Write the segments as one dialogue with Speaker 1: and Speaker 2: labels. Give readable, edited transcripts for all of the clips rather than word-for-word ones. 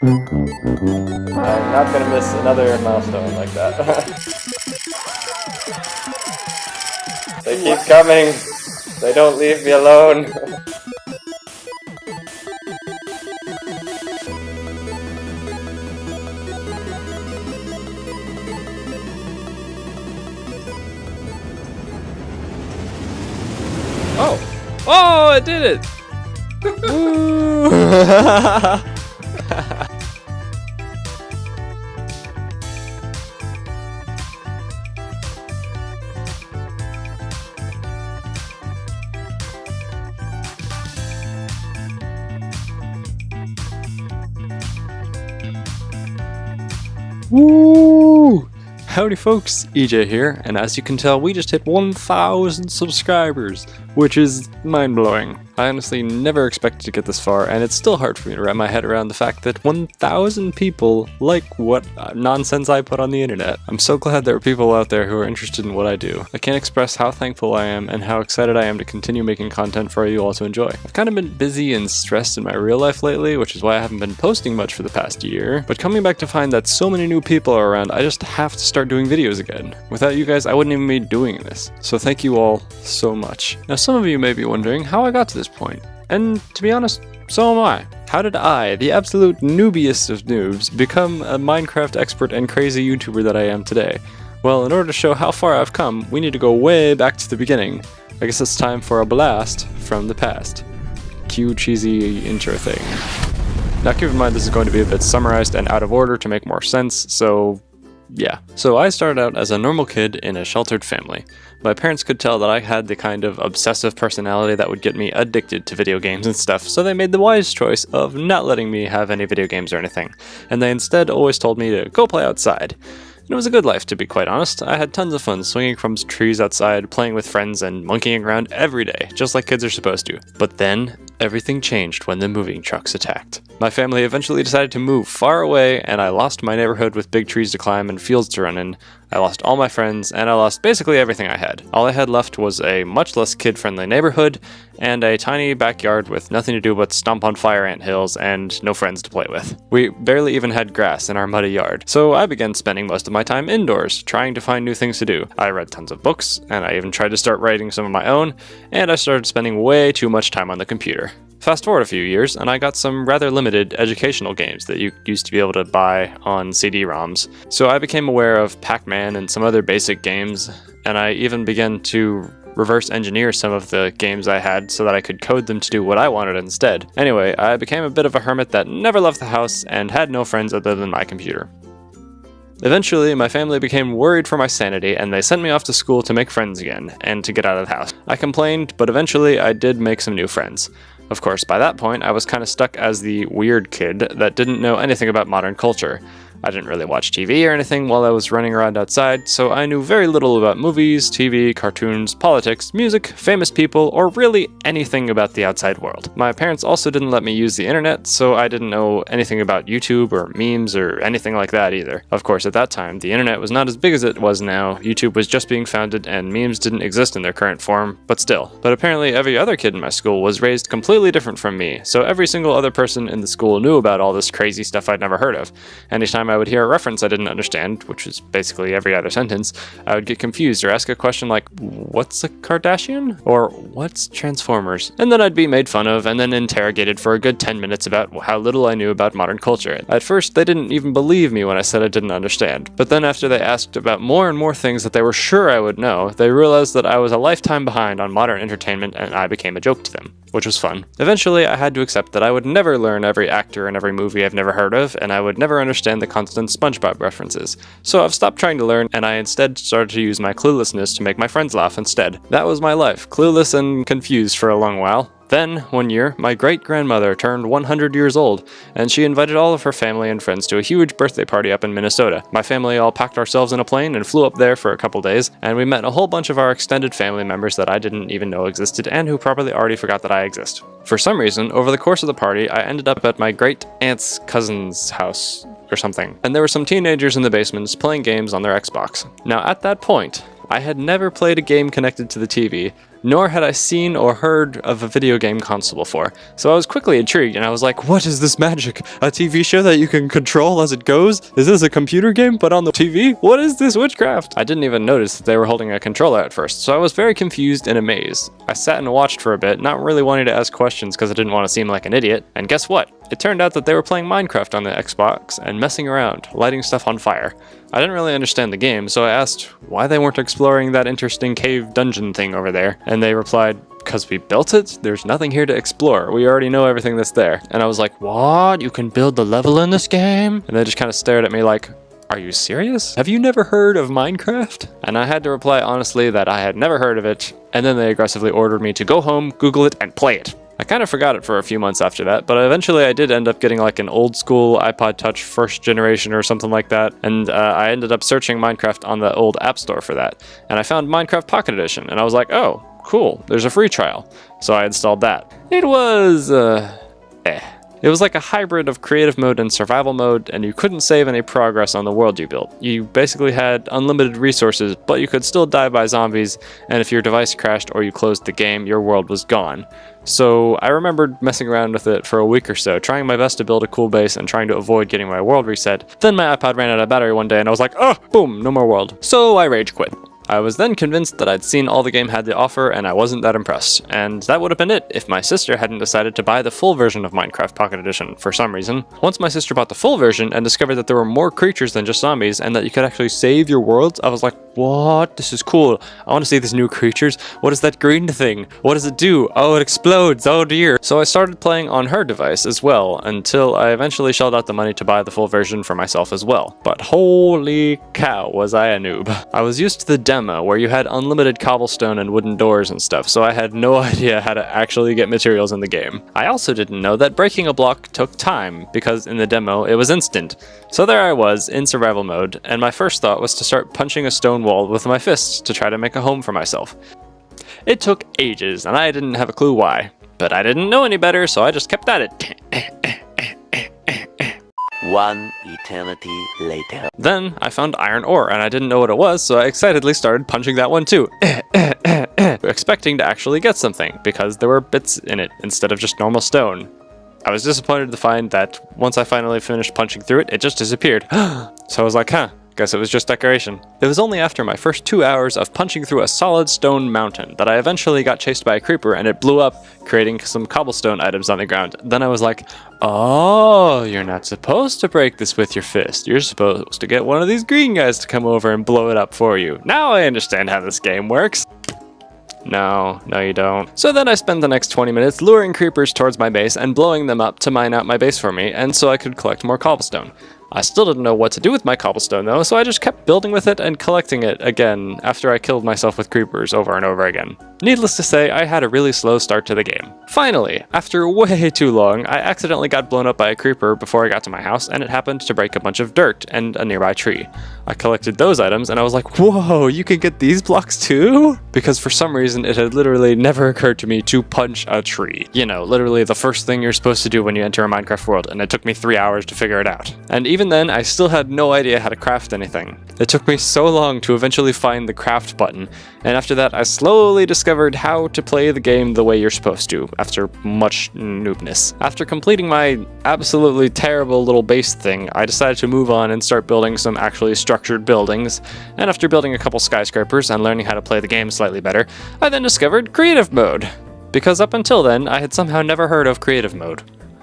Speaker 1: I'm not gonna miss another milestone like that. They keep coming. They don't leave me alone.
Speaker 2: Oh! Oh, I did it! Woo! Woo! Howdy folks, EJ here, and as you can tell, we just hit 1,000 subscribers, which is mind-blowing. I honestly never expected to get this far, and it's still hard for me to wrap my head around the fact that 1,000 people like what nonsense I put on the internet. I'm so glad there are people out there who are interested in what I do. I can't express how thankful I am and how excited I am to continue making content for you all to enjoy. I've kind of been busy and stressed in my real life lately, which is why I haven't been posting much for the past year, but coming back to find that so many new people are around, I just have to start doing videos again. Without you guys, I wouldn't even be doing this. So thank you all so much. Now some of you may be wondering how I got to this point. And to be honest, so am I. How did I, the absolute noobiest of noobs, become a Minecraft expert and crazy YouTuber that I am today? Well, in order to show how far I've come, we need to go way back to the beginning. I guess it's time for a blast from the past. Cue cheesy intro thing. Now keep in mind this is going to be a bit summarized and out of order to make more sense, so yeah. So I started out as a normal kid in a sheltered family. My parents could tell that I had the kind of obsessive personality that would get me addicted to video games and stuff, so they made the wise choice of not letting me have any video games or anything, and they instead always told me to go play outside. And it was a good life, to be quite honest. I had tons of fun swinging from trees outside, playing with friends, and monkeying around every day, just like kids are supposed to. But then, everything changed when the moving trucks attacked. My family eventually decided to move far away, and I lost my neighborhood with big trees to climb and fields to run in. I lost all my friends, and I lost basically everything I had. All I had left was a much less kid-friendly neighborhood, and a tiny backyard with nothing to do but stomp on fire ant hills and no friends to play with. We barely even had grass in our muddy yard, so I began spending most of my time indoors, trying to find new things to do. I read tons of books, and I even tried to start writing some of my own, and I started spending way too much time on the computer. Fast forward a few years, and I got some rather limited educational games that you used to be able to buy on CD-ROMs. So I became aware of Pac-Man and some other basic games, and I even began to reverse engineer some of the games I had so that I could code them to do what I wanted instead. Anyway, I became a bit of a hermit that never left the house and had no friends other than my computer. Eventually, my family became worried for my sanity, and they sent me off to school to make friends again, and to get out of the house. I complained, but eventually I did make some new friends. Of course, by that point, I was kind of stuck as the weird kid that didn't know anything about modern culture. I didn't really watch TV or anything while I was running around outside, so I knew very little about movies, TV, cartoons, politics, music, famous people, or really anything about the outside world. My parents also didn't let me use the internet, so I didn't know anything about YouTube or memes or anything like that either. Of course, at that time, the internet was not as big as it was now, YouTube was just being founded, and memes didn't exist in their current form, but still. But apparently every other kid in my school was raised completely different from me, so every single other person in the school knew about all this crazy stuff I'd never heard of. Anytime I would hear a reference I didn't understand, which was basically every other sentence, I would get confused or ask a question like, what's a Kardashian? Or what's Transformers? And then I'd be made fun of and then interrogated for a good 10 minutes about how little I knew about modern culture. At first, they didn't even believe me when I said I didn't understand. But then after they asked about more and more things that they were sure I would know, they realized that I was a lifetime behind on modern entertainment and I became a joke to them, which was fun. Eventually, I had to accept that I would never learn every actor in every movie I've never heard of, and I would never understand the constant SpongeBob references. So I've stopped trying to learn, and I instead started to use my cluelessness to make my friends laugh instead. That was my life, clueless and confused for a long while. Then, one year, my great-grandmother turned 100 years old, and she invited all of her family and friends to a huge birthday party up in Minnesota. My family all packed ourselves in a plane and flew up there for a couple days, and we met a whole bunch of our extended family members that I didn't even know existed and who probably already forgot that I exist. For some reason, over the course of the party, I ended up at my great-aunt's cousin's house or something, and there were some teenagers in the basements playing games on their Xbox. Now, at that point, I had never played a game connected to the TV, nor had I seen or heard of a video game console before. So I was quickly intrigued, and I was like, what is this magic? A TV show that you can control as it goes? Is this a computer game but on the TV? What is this witchcraft? I didn't even notice that they were holding a controller at first, so I was very confused and amazed. I sat and watched for a bit, not really wanting to ask questions because I didn't want to seem like an idiot, and guess what? It turned out that they were playing Minecraft on the Xbox and messing around, lighting stuff on fire. I didn't really understand the game, so I asked why they weren't exploring that interesting cave dungeon thing over there, and they replied, because we built it? There's nothing here to explore. We already know everything that's there. And I was like, what? You can build the level in this game? And they just kind of stared at me like, are you serious? Have you never heard of Minecraft? And I had to reply honestly that I had never heard of it, and then they aggressively ordered me to go home, Google it, and play it. I kind of forgot it for a few months after that, but eventually I did end up getting like an old school iPod Touch first generation or something like that, and I ended up searching Minecraft on the old App Store for that, and I found Minecraft Pocket Edition, and I was like, oh, cool, there's a free trial. So I installed that. It was, It was like a hybrid of creative mode and survival mode, and you couldn't save any progress on the world you built. You basically had unlimited resources, but you could still die by zombies, and if your device crashed or you closed the game, your world was gone. So I remembered messing around with it for a week or so, trying my best to build a cool base and trying to avoid getting my world reset. Then my iPod ran out of battery one day and I was like, oh, boom, no more world. So I rage quit. I was then convinced that I'd seen all the game had to offer and I wasn't that impressed, and that would have been it if my sister hadn't decided to buy the full version of Minecraft Pocket Edition for some reason. Once my sister bought the full version and discovered that there were more creatures than just zombies and that you could actually save your worlds, I was like, what? This is cool. I want to see these new creatures. What is that green thing? What does it do? Oh, it explodes. Oh dear. So I started playing on her device as well until I eventually shelled out the money to buy the full version for myself as well. But holy cow, was I a noob. I was used to the demo where you had unlimited cobblestone and wooden doors and stuff, so I had no idea how to actually get materials in the game. I also didn't know that breaking a block took time, because in the demo it was instant. So there I was in survival mode, and my first thought was to start punching a stone wall with my fists to try to make a home for myself. It took ages, and I didn't have a clue why. But I didn't know any better, so I just kept at it.
Speaker 3: One eternity later.
Speaker 2: Then I found iron ore, and I didn't know what it was, so I excitedly started punching that one too. Expecting to actually get something, because there were bits in it instead of just normal stone. I was disappointed to find that once I finally finished punching through it, it just disappeared. So I was like, huh, guess it was just decoration. It was only after my first 2 hours of punching through a solid stone mountain that I eventually got chased by a creeper and it blew up, creating some cobblestone items on the ground. Then I was like, oh, you're not supposed to break this with your fist. You're supposed to get one of these green guys to come over and blow it up for you. Now I understand how this game works. No, you don't. So then I spent the next 20 minutes luring creepers towards my base and blowing them up to mine out my base for me, and so I could collect more cobblestone. I still didn't know what to do with my cobblestone though, so I just kept building with it and collecting it again after I killed myself with creepers over and over again. Needless to say, I had a really slow start to the game. Finally, after way too long, I accidentally got blown up by a creeper before I got to my house, and it happened to break a bunch of dirt and a nearby tree. I collected those items and I was like, whoa, you can get these blocks too? Because for some reason it had literally never occurred to me to punch a tree. You know, literally the first thing you're supposed to do when you enter a Minecraft world, and it took me 3 hours to figure it out. And even then, I still had no idea how to craft anything. It took me so long to eventually find the craft button, and after that I slowly discovered how to play the game the way you're supposed to, after much noobness. After completing my absolutely terrible little base thing, I decided to move on and start building some actually structured buildings, and after building a couple skyscrapers and learning how to play the game slightly better, I then discovered creative mode. Because up until then, I had somehow never heard of creative mode.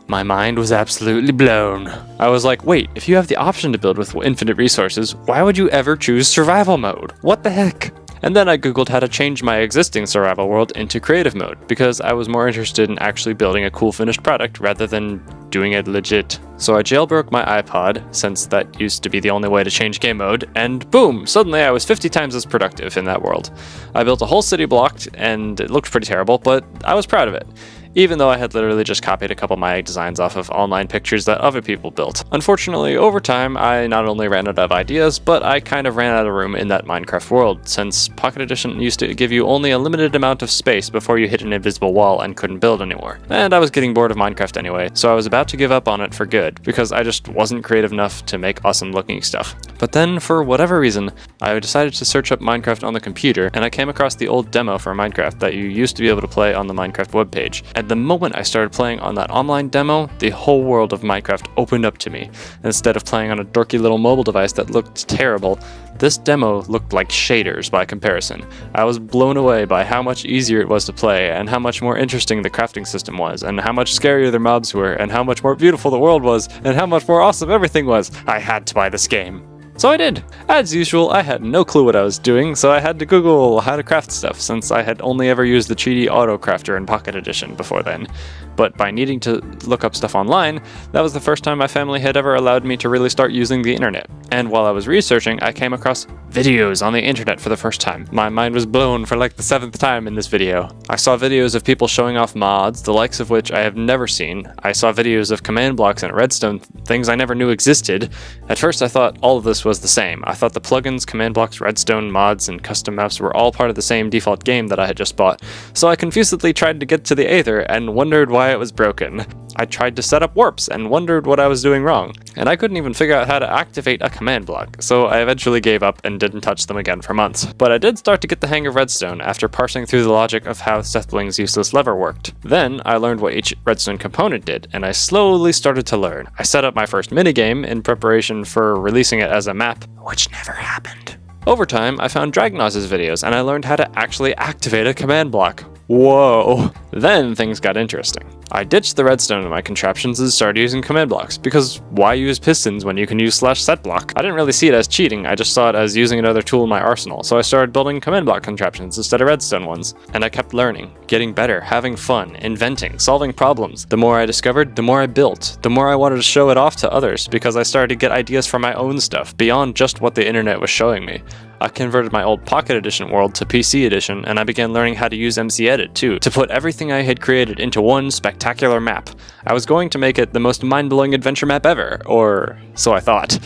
Speaker 2: My mind was absolutely blown. I was like, wait, if you have the option to build with infinite resources, why would you ever choose survival mode? What the heck? And then I googled how to change my existing survival world into creative mode, because I was more interested in actually building a cool finished product rather than doing it legit. So I jailbroke my iPod, since that used to be the only way to change game mode, and boom, suddenly I was 50 times as productive in that world. I built a whole city block, and it looked pretty terrible, but I was proud of it. even though I had literally just copied a couple of my designs off of online pictures that other people built. Unfortunately, over time, I not only ran out of ideas, but I kind of ran out of room in that Minecraft world, since Pocket Edition used to give you only a limited amount of space before you hit an invisible wall and couldn't build anymore. And I was getting bored of Minecraft anyway, so I was about to give up on it for good, because I just wasn't creative enough to make awesome looking stuff. But then, for whatever reason, I decided to search up Minecraft on the computer, and I came across the old demo for Minecraft that you used to be able to play on the Minecraft webpage. And the moment I started playing on that online demo, the whole world of Minecraft opened up to me. Instead of playing on a dorky little mobile device that looked terrible, this demo looked like shaders by comparison. I was blown away by how much easier it was to play, and how much more interesting the crafting system was, and how much scarier their mobs were, and how much more beautiful the world was, and how much more awesome everything was. I had to buy this game. So I did. As usual, I had no clue what I was doing, so I had to Google how to craft stuff, since I had only ever used the cheaty auto crafter in Pocket Edition before then. But by needing to look up stuff online, that was the first time my family had ever allowed me to really start using the internet. And while I was researching, I came across videos on the internet for the first time. My mind was blown for like the 7th time in this video. I saw videos of people showing off mods, the likes of which I have never seen. I saw videos of command blocks and redstone, things I never knew existed. At first I thought all of this was the same. I thought the plugins, command blocks, redstone, mods, and custom maps were all part of the same default game that I had just bought. So I confusedly tried to get to the Aether and wondered why it was broken. I tried to set up warps and wondered what I was doing wrong. And I couldn't even figure out how to activate a command block, so I eventually gave up and didn't touch them again for months. But I did start to get the hang of redstone after parsing through the logic of how Sethbling's useless lever worked. Then I learned what each redstone component did, and I slowly started to learn. I set up my first minigame in preparation for releasing it as a map, which never happened. Over time, I found Dragnoz's videos, and I learned how to actually activate a command block. Whoa! Then things got interesting. I ditched the redstone in my contraptions and started using command blocks, because why use pistons when you can use /setblock? I didn't really see it as cheating, I just saw it as using another tool in my arsenal, so I started building command block contraptions instead of redstone ones. And I kept learning, getting better, having fun, inventing, solving problems. The more I discovered, the more I built, the more I wanted to show it off to others, because I started to get ideas for my own stuff, beyond just what the internet was showing me. I converted my old Pocket Edition world to PC Edition, and I began learning how to use MC Edit too, to put everything I had created into one spectacular map. I was going to make it the most mind-blowing adventure map ever, or so I thought.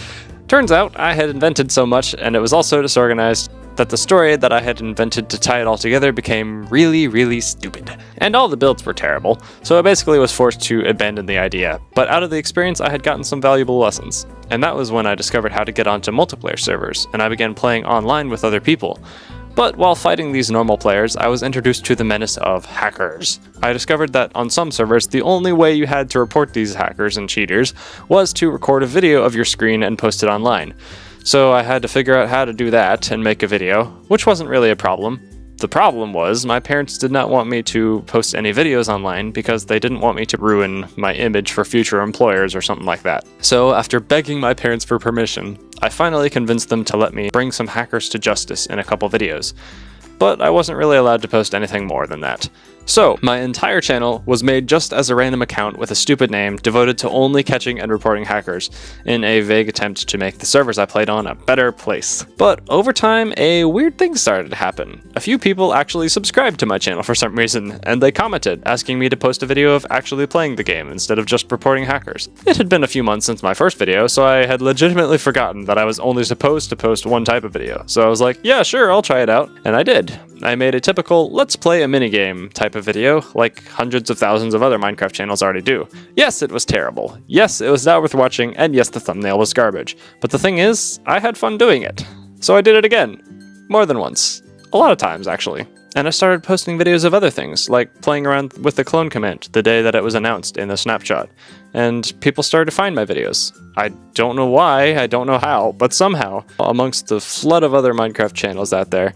Speaker 2: Turns out, I had invented so much, and it was also disorganized, that the story that I had invented to tie it all together became really, really stupid. And all the builds were terrible, so I basically was forced to abandon the idea. But out of the experience, I had gotten some valuable lessons. And that was when I discovered how to get onto multiplayer servers, and I began playing online with other people. But while fighting these normal players, I was introduced to the menace of hackers. I discovered that on some servers, the only way you had to report these hackers and cheaters was to record a video of your screen and post it online. So I had to figure out how to do that and make a video, which wasn't really a problem. The problem was, my parents did not want me to post any videos online because they didn't want me to ruin my image for future employers or something like that. So after begging my parents for permission, I finally convinced them to let me bring some hackers to justice in a couple videos. But I wasn't really allowed to post anything more than that. So, my entire channel was made just as a random account with a stupid name devoted to only catching and reporting hackers, in a vague attempt to make the servers I played on a better place. But over time, a weird thing started to happen. A few people actually subscribed to my channel for some reason, and they commented, asking me to post a video of actually playing the game instead of just reporting hackers. It had been a few months since my first video, so I had legitimately forgotten that I was only supposed to post one type of video. So I was like, yeah, sure, I'll try it out. And I did. I made a typical let's play a minigame type of video, like hundreds of thousands of other Minecraft channels already do. Yes, it was terrible. Yes, it was not worth watching, and yes, the thumbnail was garbage. But the thing is, I had fun doing it. So I did it again. More than once. A lot of times, actually. And I started posting videos of other things, like playing around with the clone command the day that it was announced in the snapshot. And people started to find my videos. I don't know why, I don't know how, but somehow, amongst the flood of other Minecraft channels out there,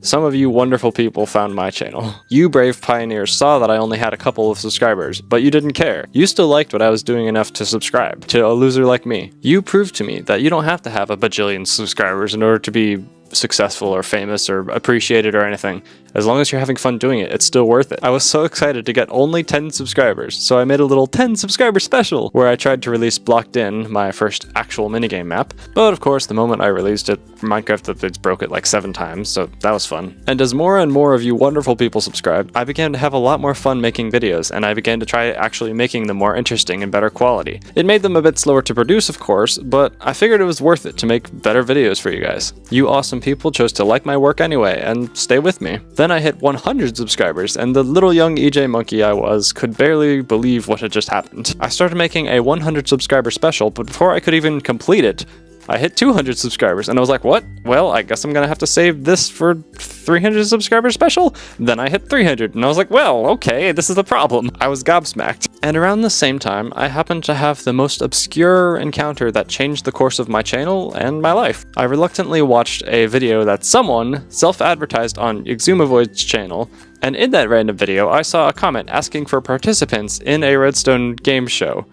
Speaker 2: some of you wonderful people found my channel. You brave pioneers saw that I only had a couple of subscribers, but you didn't care. You still liked what I was doing enough to subscribe to a loser like me. You proved to me that you don't have to have a bajillion subscribers in order to be successful or famous or appreciated or anything. As long as you're having fun doing it, it's still worth it. I was so excited to get only 10 subscribers, so I made a little 10 subscriber special where I tried to release Blocked In, my first actual minigame map. But of course, the moment I released it, Minecraft updates broke it like 7 times, so that was fun. And as more and more of you wonderful people subscribed, I began to have a lot more fun making videos, and I began to try actually making them more interesting and better quality. It made them a bit slower to produce, of course, but I figured it was worth it to make better videos for you guys. You awesome people chose to like my work anyway, and stay with me. Then I hit 100 subscribers, and the little young EJ monkey I was could barely believe what had just happened. I started making a 100 subscriber special, but before I could even complete it, I hit 200 subscribers, and I was like, what? Well, I guess I'm gonna have to save this for 300 subscriber special? Then I hit 300, and I was like, well, okay, this is the problem. I was gobsmacked. And around the same time, I happened to have the most obscure encounter that changed the course of my channel and my life. I reluctantly watched a video that someone self-advertised on Exumavoid's channel, and in that random video, I saw a comment asking for participants in a Redstone game show.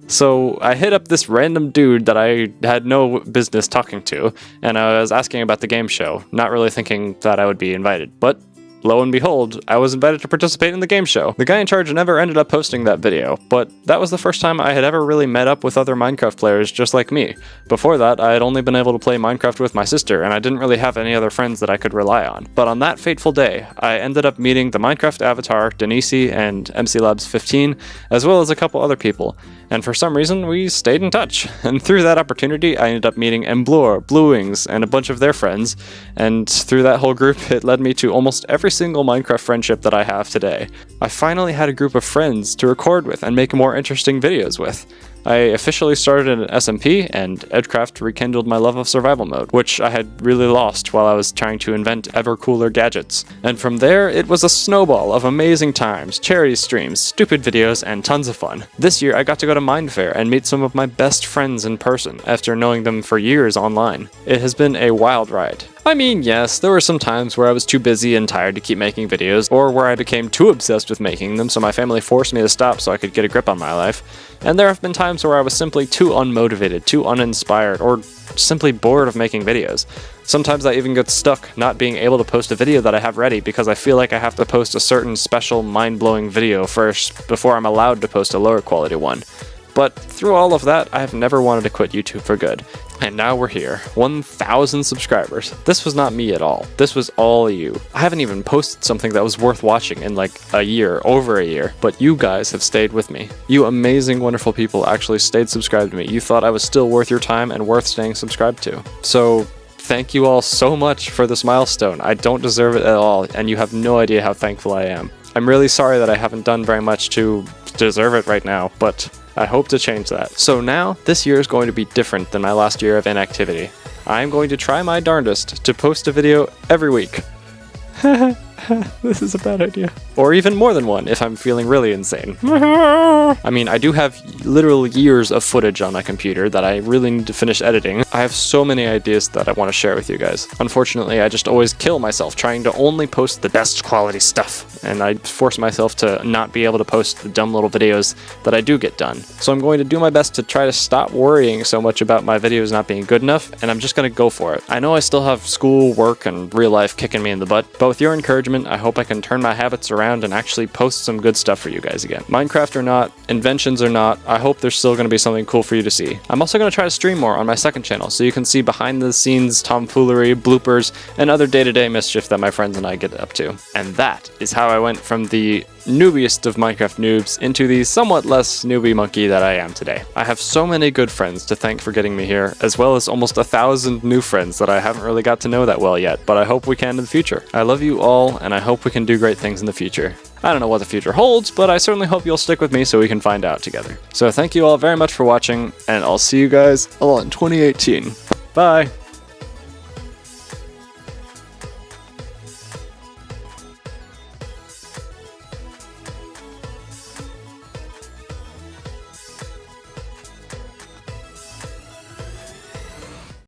Speaker 2: So I hit up this random dude that I had no business talking to, and I was asking about the game show, not really thinking that I would be invited. But lo and behold, I was invited to participate in the game show. The guy in charge never ended up posting that video, but that was the first time I had ever really met up with other Minecraft players just like me. Before that, I had only been able to play Minecraft with my sister, and I didn't really have any other friends that I could rely on. But on that fateful day, I ended up meeting the Minecraft avatar, Denise, and MCLabs15, as well as a couple other people. And for some reason, we stayed in touch. And through that opportunity, I ended up meeting Emblor, Bluewings, and a bunch of their friends. And through that whole group, it led me to almost every single Minecraft friendship that I have today. I finally had a group of friends to record with and make more interesting videos with. I officially started an SMP, and Edcraft rekindled my love of survival mode, which I had really lost while I was trying to invent ever cooler gadgets. And from there, it was a snowball of amazing times, charity streams, stupid videos, and tons of fun. This year, I got to go to Mindfair and meet some of my best friends in person, after knowing them for years online. It has been a wild ride. I mean, yes, there were some times where I was too busy and tired to keep making videos, or where I became too obsessed with making them, so my family forced me to stop so I could get a grip on my life. And there have been times where I was simply too unmotivated, too uninspired, or simply bored of making videos. Sometimes I even get stuck not being able to post a video that I have ready because I feel like I have to post a certain special mind-blowing video first before I'm allowed to post a lower quality one. But through all of that, I have never wanted to quit YouTube for good. And now we're here, 1,000 subscribers. This was not me at all. This was all you. I haven't even posted something that was worth watching in like a year, over a year, but you guys have stayed with me. You amazing, wonderful people actually stayed subscribed to me. You thought I was still worth your time and worth staying subscribed to. So thank you all so much for this milestone. I don't deserve it at all, and you have no idea how thankful I am. I'm really sorry that I haven't done very much to deserve it right now, but I hope to change that. So now, this year is going to be different than my last year of inactivity. I'm going to try my darndest to post a video every week. This is a bad idea. Or even more than one if I'm feeling really insane. I mean, I do have literal years of footage on my computer that I really need to finish editing. I have so many ideas that I want to share with you guys. Unfortunately, I just always kill myself trying to only post the best quality stuff, and I force myself to not be able to post the dumb little videos that I do get done. So I'm going to do my best to try to stop worrying so much about my videos not being good enough, and I'm just going to go for it. I know I still have school, work, and real life kicking me in the butt, but with your encouragement, I hope I can turn my habits around and actually post some good stuff for you guys again. Minecraft or not, inventions or not, I hope there's still going to be something cool for you to see. I'm also going to try to stream more on my second channel so you can see behind the scenes tomfoolery, bloopers, and other day-to-day mischief that my friends and I get up to. And that is how I went from the noobiest of Minecraft noobs into the somewhat less newbie monkey that I am today. I have so many good friends to thank for getting me here, as well as almost 1,000 new friends that I haven't really got to know that well yet, but I hope we can in the future. I love you all, and I hope we can do great things in the future. I don't know what the future holds, but I certainly hope you'll stick with me so we can find out together. So thank you all very much for watching, and I'll see you guys all in 2018. Bye!